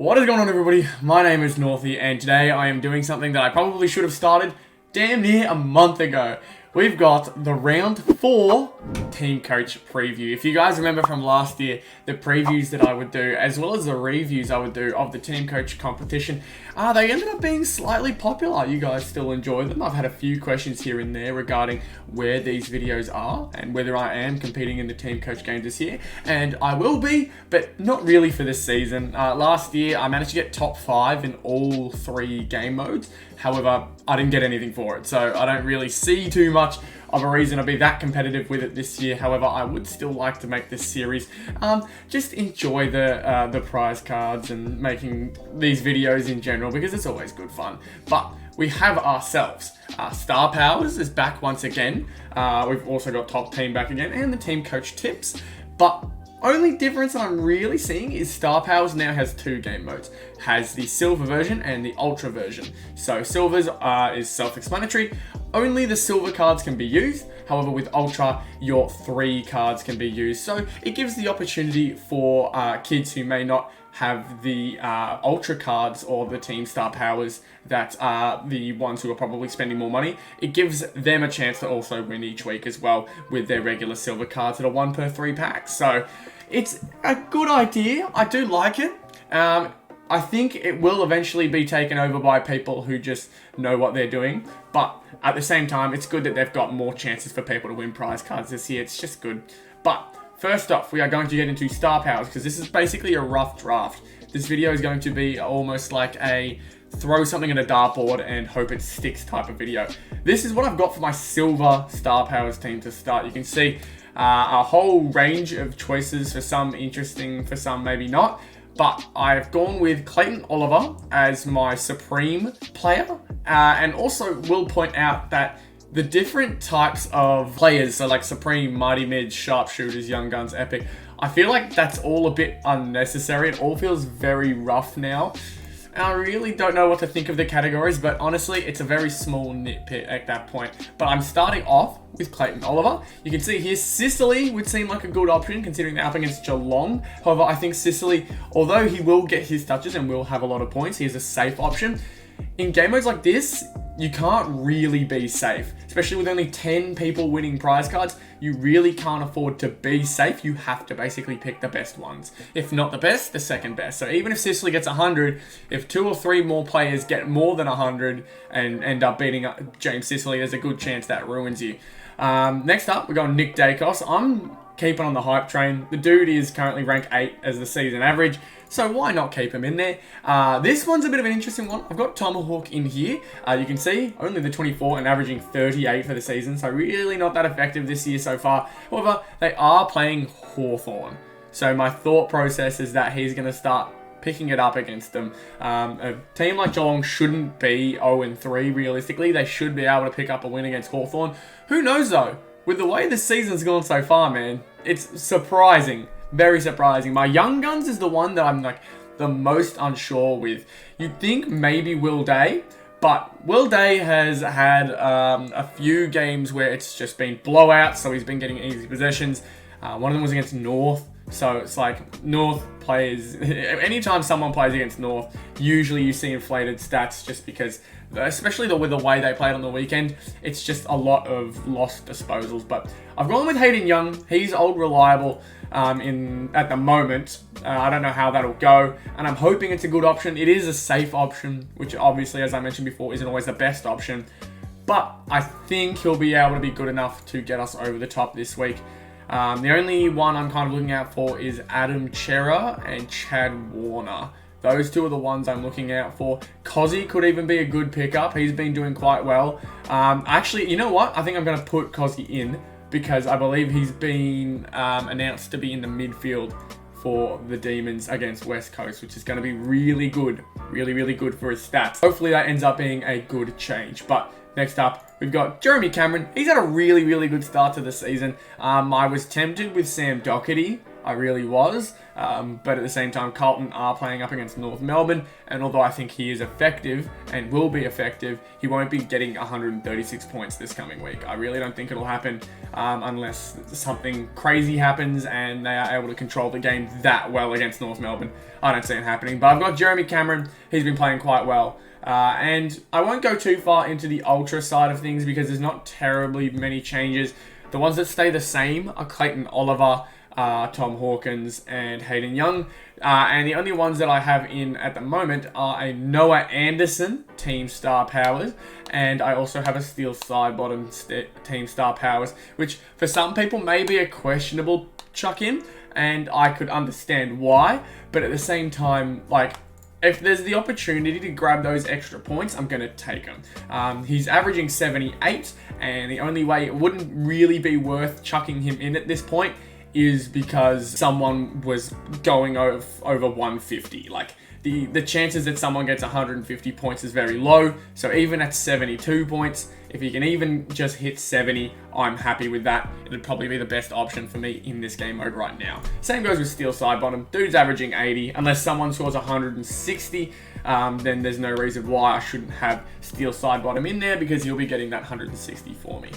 What is going on, everybody? My name is Northy, and today I am doing something that I probably should have started damn near a month ago. We've got the round 4 Teamcoach preview. If you guys remember from last year, the previews that I would do, as well as the reviews I would do of the Teamcoach competition, they ended up being slightly popular. You guys still enjoy them. I've had a few questions here and there regarding where these videos are and whether I am competing in the Teamcoach games this year. And I will be, but not really for this season. Last year, I managed to get top 5 in all 3 game modes. However, I didn't get anything for it, so I don't really see too much of a reason to be that competitive with it this year. However, I would still like to make this series just enjoy the prize cards and making these videos in general, because it's always good fun. But we have ourselves Star Powers is back once again. We've also got Top Team back again, and the Teamcoach tips. But only difference that I'm really seeing is Star Powers now has 2 game modes. Has the silver version and the ultra version. So silvers is self-explanatory. Only the silver cards can be used. However, with ultra, your 3 cards can be used. So it gives the opportunity for kids who may not have the ultra cards or the Team Star Powers that are the ones who are probably spending more money. It gives them a chance to also win each week as well with their regular silver cards that are 1 per 3 packs. So it's a good idea. I do like it. I think it will eventually be taken over by people who just know what they're doing. But at the same time, it's good that they've got more chances for people to win prize cards this year. It's just good. But first off, we are going to get into Star Powers, because this is basically a rough draft. This video is going to be almost like a throw something at a dartboard and hope it sticks type of video. This is what I've got for my silver Star Powers team to start. You can see a whole range of choices, for some interesting, for some maybe not. But I've gone with Clayton Oliver as my Supreme player. And also will point out that the different types of players, so like Supreme, Mighty Mids, Sharpshooters, Young Guns, Epic, I feel like that's all a bit unnecessary. It all feels very rough now. And I really don't know what to think of the categories, but honestly, it's a very small nitpick at that point. But I'm starting off with Clayton Oliver. You can see here, Sicily would seem like a good option considering they're up against Geelong. However, I think Sicily, although he will get his touches and will have a lot of points, he is a safe option. In game modes like this, you can't really be safe. Especially with only 10 people winning prize cards, you really can't afford to be safe. You have to basically pick the best ones. If not the best, the second best. So even if Sicily gets 100, if 2 or 3 more players get more than 100 and end up beating James Sicily, there's a good chance that ruins you. Next up, we got Nick Dacos. I'm keeping on the hype train. The dude is currently ranked 8 as the season average, so why not keep him in there? This one's a bit of an interesting one. I've got Tomahawk in here. You can see only the 24 and averaging 38 for the season, so really not that effective this year so far. However, they are playing Hawthorn, so my thought process is that he's going to start picking it up against them. A team like Geelong shouldn't be 0-3 realistically. They should be able to pick up a win against Hawthorn. Who knows though? With the way the season's gone so far, man, it's surprising. Very surprising. My Young Guns is the one that I'm like the most unsure with. You'd think maybe Will Day, but Will Day has had a few games where it's just been blowouts, so he's been getting easy possessions. One of them was against North, so it's like North players, anytime someone plays against North, usually you see inflated stats just because, especially with the way they played on the weekend, it's just a lot of lost disposals. But I've gone with Hayden Young. He's old reliable at the moment. I don't know how that'll go, and I'm hoping it's a good option. It is a safe option, which obviously, as I mentioned before, isn't always the best option. But I think he'll be able to be good enough to get us over the top this week. The only one I'm kind of looking out for is Adam Chera and Chad Warner. Those 2 are the ones I'm looking out for. Cozzy could even be a good pickup. He's been doing quite well. Actually, you know what? I think I'm going to put Cozzy in because I believe he's been announced to be in the midfield for the Demons against West Coast, which is going to be really good. Really, really good for his stats. Hopefully that ends up being a good change. But next up, we've got Jeremy Cameron. He's had a really, really good start to the season. I was tempted with Sam Doherty I really was. But at the same time, Carlton are playing up against North Melbourne, and although I think he is effective and will be effective, he won't be getting 136 points this coming week. I really don't think it'll happen unless something crazy happens and they are able to control the game that well against North Melbourne. I don't see it happening. But I've got Jeremy Cameron. He's been playing quite well. And I won't go too far into the ultra side of things because there's not terribly many changes. The ones that stay the same are Clayton Oliver, Tom Hawkins, and Hayden Young. And the only ones that I have in at the moment are a Noah Anderson, Team Star Powers, and I also have a Steel Side Bottom Team Star Powers, which for some people may be a questionable chuck in, and I could understand why, but at the same time, like, if there's the opportunity to grab those extra points, I'm going to take him. He's averaging 78, and the only way it wouldn't really be worth chucking him in at this point is because someone was going over 150. Like, the chances that someone gets 150 points is very low. So even at 72 points, if you can even just hit 70, I'm happy with that. It'd probably be the best option for me in this game mode right now. Same goes with Steel Side Bottom. Dude's averaging 80. Unless someone scores 160, then there's no reason why I shouldn't have Steel Side Bottom in there because he'll be getting that 160 for me.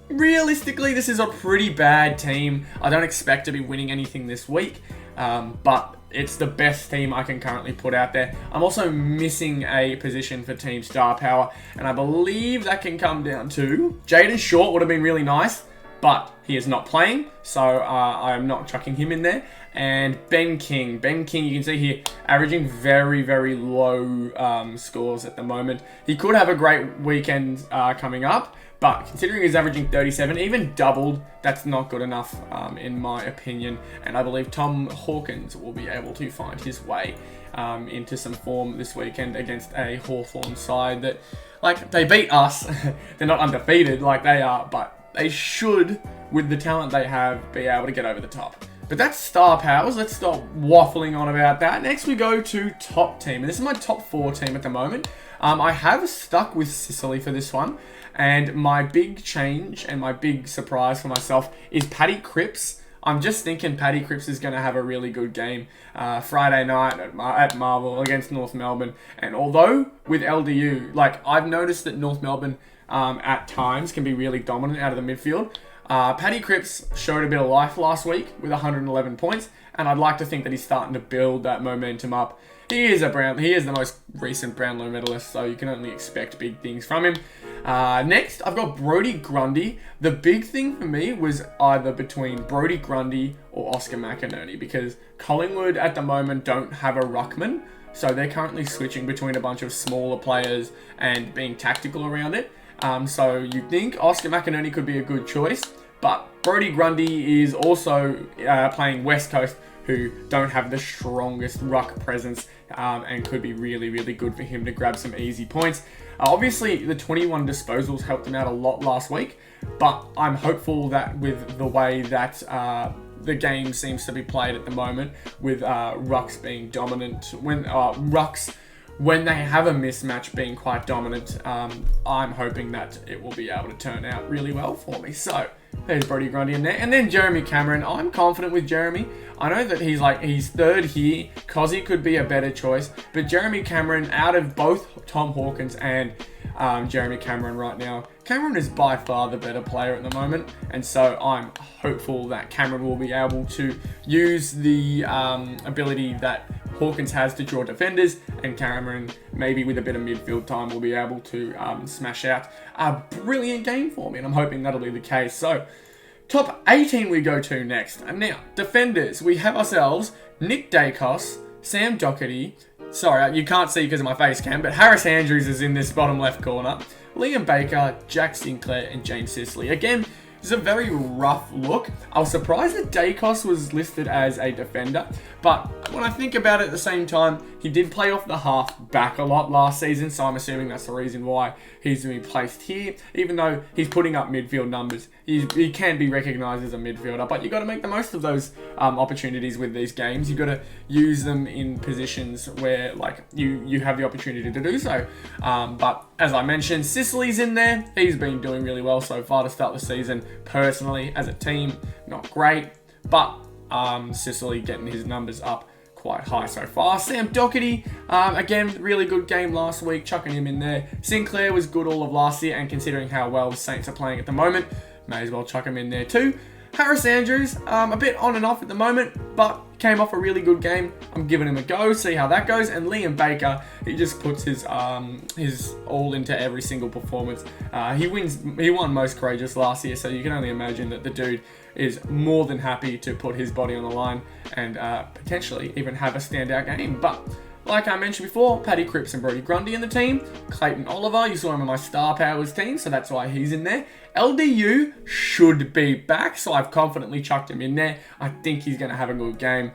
Realistically, this is a pretty bad team. I don't expect to be winning anything this week, but it's the best team I can currently put out there. I'm also missing a position for Team Star Power, and I believe that can come down to Jaden Short would have been really nice, but he is not playing, so I am not chucking him in there. And Ben King, you can see here, averaging very, very low scores at the moment. He could have a great weekend coming up, but considering he's averaging 37, even doubled, that's not good enough in my opinion. And I believe Tom Hawkins will be able to find his way into some form this weekend against a Hawthorn side that, like, they beat us. They're not undefeated like they are, but they should, with the talent they have, be able to get over the top. But that's Star Powers. Let's stop waffling on about that. Next we go to top team. And this is my top 4 team at the moment. I have stuck with Sicily for this one. And my big change and my big surprise for myself is Paddy Cripps. I'm just thinking Paddy Cripps is going to have a really good game Friday night at Marvel against North Melbourne. And although with LDU, like, I've noticed that North Melbourne at times can be really dominant out of the midfield. Paddy Cripps showed a bit of life last week with 111 points, and I'd like to think that he's starting to build that momentum up. He is the most recent Brownlow medalist, so you can only expect big things from him. Next, I've got Brodie Grundy. The big thing for me was either between Brodie Grundy or Oscar McInerney, because Collingwood at the moment don't have a ruckman, so they're currently switching between a bunch of smaller players and being tactical around it. So you think Oscar McInerney could be a good choice, but Brodie Grundy is also playing West Coast, who don't have the strongest ruck presence, and could be really, really good for him to grab some easy points. Obviously, the 21 disposals helped him out a lot last week, but I'm hopeful that with the way that the game seems to be played at the moment, with rucks being dominant, when they have a mismatch being quite dominant, I'm hoping that it will be able to turn out really well for me. So there's Brodie Grundy in there. And then Jeremy Cameron. I'm confident with Jeremy. I know that he's third here. Cozzy could be a better choice. But Jeremy Cameron, out of both Tom Hawkins and Jeremy Cameron right now, Cameron is by far the better player at the moment. And so I'm hopeful that Cameron will be able to use the ability that Hawkins has to draw defenders, and Cameron, maybe with a bit of midfield time, will be able to smash out a brilliant game for me, and I'm hoping that'll be the case. So, top 18 we go to next. And now, defenders, we have ourselves Nick Dacos, Sam Doherty, sorry, you can't see because of my face cam, but Harris Andrews is in this bottom left corner, Liam Baker, Jack Sinclair, and James Sicily. Again, it's a very rough look. I was surprised that Dacos was listed as a defender, but when I think about it at the same time, he did play off the half back a lot last season, so I'm assuming that's the reason why he's been placed here. Even though he's putting up midfield numbers, he can be recognised as a midfielder, but you got to make the most of those opportunities with these games. You got to use them in positions where, like, you have the opportunity to do so. But as I mentioned, Sicily's in there. He's been doing really well so far to start the season. Personally, as a team, not great, but Sicily getting his numbers up quite high so far. Sam Doherty, again, really good game last week, chucking him in there. Sinclair was good all of last year, and considering how well the Saints are playing at the moment, may as well chuck him in there too. Harris Andrews, a bit on and off at the moment, but came off a really good game. I'm giving him a go, see how that goes. And Liam Baker, he just puts his all into every single performance. He won most courageous last year, so you can only imagine that the dude is more than happy to put his body on the line and potentially even have a standout game. But like I mentioned before, Paddy Cripps and Brody Grundy in the team. Clayton Oliver, you saw him in my Star Powers team, so that's why he's in there. LDU should be back, so I've confidently chucked him in there. I think he's going to have a good game.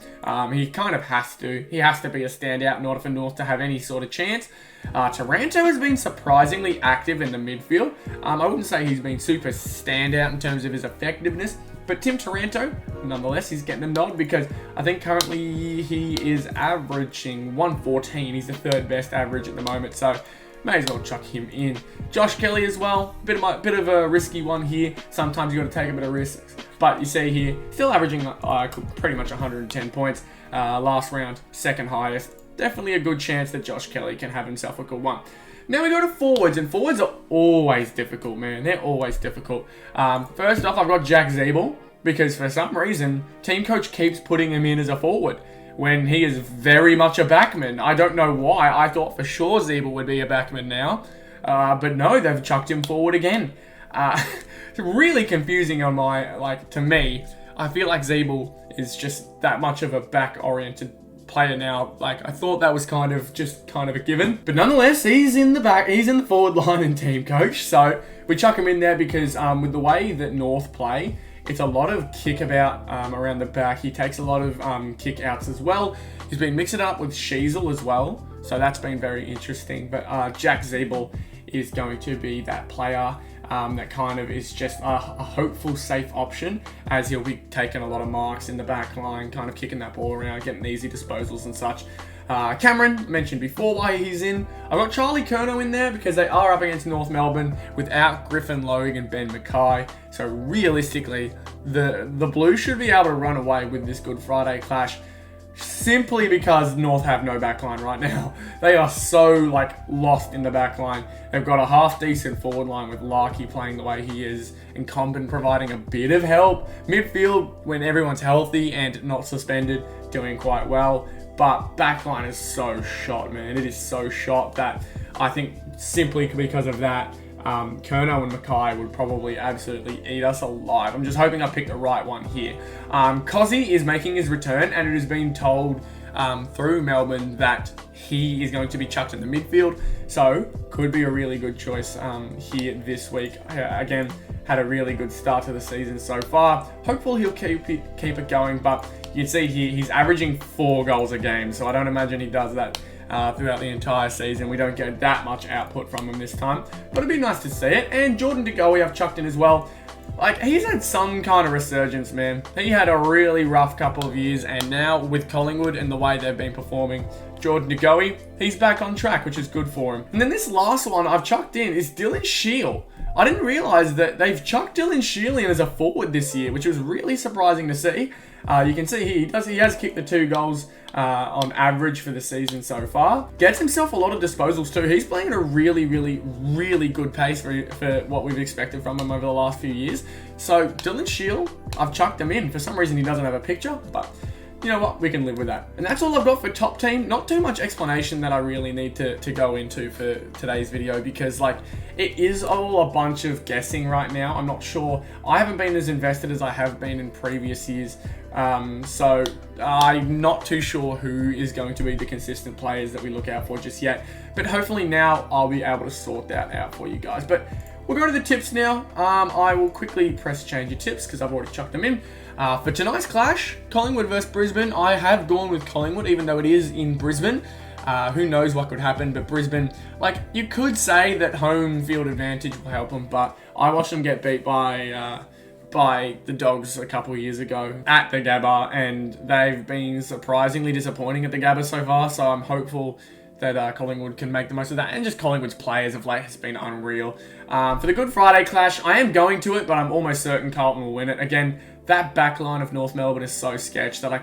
He kind of has to. He has to be a standout in order for North to have any sort of chance. Taranto has been surprisingly active in the midfield. I wouldn't say he's been super standout in terms of his effectiveness, but Tim Taranto, nonetheless, he's getting a nod because I think currently he is averaging 114. He's the third best average at the moment, so may as well chuck him in. Josh Kelly as well, bit of a risky one here. Sometimes you got to take a bit of risks, but you see here, still averaging pretty much 110 points. Last round, second highest. Definitely a good chance that Josh Kelly can have himself a good one. Now we go to forwards, and forwards are always difficult, man. They're always difficult. First off, I've got Jack Zeeble, because for some reason, Teamcoach keeps putting him in as a forward when he is very much a backman. I don't know why. I thought for sure Zeeble would be a backman now. But no, they've chucked him forward again. It's really confusing on to me. I feel like Zeeble is just that much of a back-oriented player now. I thought that was kind of a given, but nonetheless, he's in the forward line in Teamcoach, so we chuck him in there because with the way that North play, it's a lot of kickabout around the back. He takes a lot of kick outs as well. He's been mixing it up with Sheasel as well, so that's been very interesting. But Jack Zeeble is going to be that player that kind of is just a hopeful, safe option, as he'll be taking a lot of marks in the back line, kind of kicking that ball around, getting easy disposals and such. Cameron, mentioned before why he's in. I've got Charlie Curnow in there because they are up against North Melbourne without Griffin Logue and Ben Mackay. So realistically, the Blues should be able to run away with this Good Friday clash, simply because North have no backline right now. They are so lost in the backline. They've got a half-decent forward line with Larkey playing the way he is, and Comben providing a bit of help. Midfield, when everyone's healthy and not suspended, doing quite well. But backline is so shot, man. It is so shot that I think simply because of that, Curnow and Mackay would probably absolutely eat us alive. I'm just hoping I picked the right one here. Cozzy is making his return, and it has been told through Melbourne that he is going to be chucked in the midfield. So could be a really good choice here this week. Again, had a really good start to the season so far. Hopefully he'll keep it going, but you can see here he's averaging 4 goals a game, so I don't imagine he does that throughout the entire season. We don't get that much output from him this time, but it'd be nice to see it. And Jordan De Goey I've chucked in as well. He's had some kind of resurgence, man. He had a really rough couple of years, and now with Collingwood and the way they've been performing, Jordan De Goey, he's back on track, which is good for him. And then this last one I've chucked in is Dylan Shield. I didn't realise that they've chucked Dylan Shield in as a forward this year, which was really surprising to see. You can see here, he has kicked the 2 goals on average for the season so far. Gets himself a lot of disposals too. He's playing at a really, really, really good pace for what we've expected from him over the last few years. So Dylan Shield, I've chucked him in. For some reason he doesn't have a picture, but you know what, we can live with that. And that's all I've got for top team. Not too much explanation that I really need to go into for today's video, because it is all a bunch of guessing right now. I'm not sure. I haven't been as invested as I have been in previous years. So I'm not too sure who is going to be the consistent players that we look out for just yet. But hopefully now I'll be able to sort that out for you guys. But we'll go to the tips now. I will quickly press change your tips because I've already chucked them in. For tonight's clash, Collingwood versus Brisbane, I have gone with Collingwood, even though it is in Brisbane. Who knows what could happen, but Brisbane, you could say that home field advantage will help them, but I watched them get beat by the Dogs a couple of years ago at the Gabba, and they've been surprisingly disappointing at the Gabba so far, so I'm hopeful that Collingwood can make the most of that, and just Collingwood's players of late has been unreal. For the Good Friday clash, I am going to it, but I'm almost certain Carlton will win it. Again, that back line of North Melbourne is so sketch that I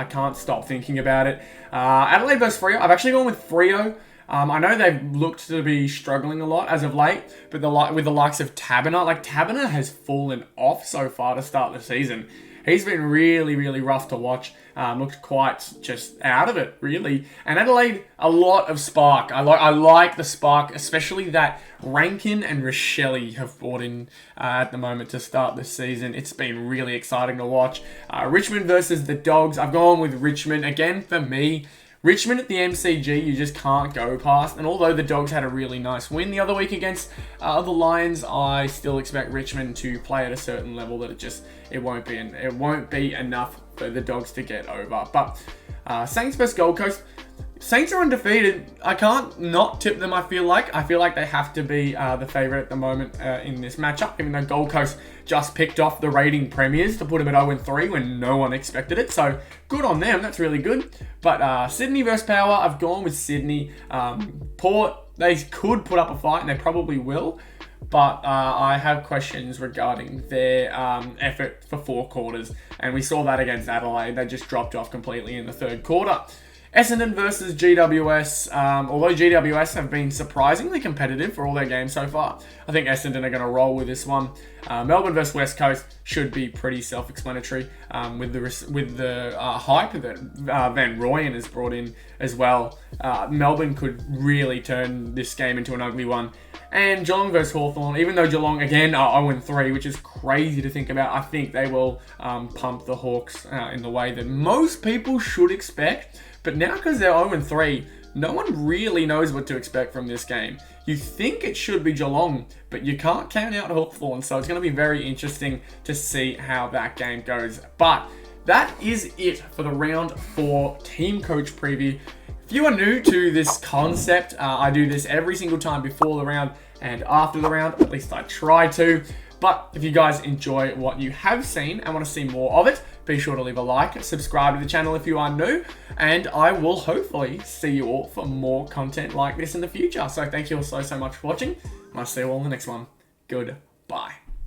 can't stop thinking about it. Adelaide versus Freo. I've actually gone with Freo. I know they've looked to be struggling a lot as of late, but with the likes of Taberner, like Taberner has fallen off so far to start the season. He's been really, really rough to watch. Looked quite just out of it, really. And Adelaide, a lot of spark. I like the spark, especially that Rankin and Rochelle have brought in at the moment to start this season. It's been really exciting to watch. Richmond versus the Dogs. I've gone with Richmond. Again, for me, Richmond at the MCG, you just can't go past. And although the Dogs had a really nice win the other week against the Lions, I still expect Richmond to play at a certain level that it won't be enough for the Dogs to get over. But Saints versus Gold Coast. Saints are undefeated. I can't not tip them, I feel like. I feel like they have to be the favourite at the moment in this matchup, even though Gold Coast just picked off the rating premiers to put them at 0-3 when no one expected it. So good on them. That's really good. But Sydney versus Power, I've gone with Sydney. Port, they could put up a fight, and they probably will. But I have questions regarding their effort for 4 quarters. And we saw that against Adelaide. They just dropped off completely in the third quarter. Essendon versus GWS. Although GWS have been surprisingly competitive for all their games so far, I think Essendon are going to roll with this one. Melbourne versus West Coast should be pretty self-explanatory with the hype that Van Rooyen has brought in as well. Melbourne could really turn this game into an ugly one. And Geelong versus Hawthorn, even though Geelong, again, are 0-3, which is crazy to think about, I think they will pump the Hawks in the way that most people should expect. But now, because they're 0-3, no one really knows what to expect from this game. You think it should be Geelong, but you can't count out Hawthorn, so it's going to be very interesting to see how that game goes. But that is it for the round 4 team coach preview. If you are new to this concept, I do this every single time before the round and after the round, at least I try to. But if you guys enjoy what you have seen and want to see more of it, be sure to leave a like, subscribe to the channel if you are new, and I will hopefully see you all for more content like this in the future. So thank you all so much for watching, and I'll see you all in the next one. Good.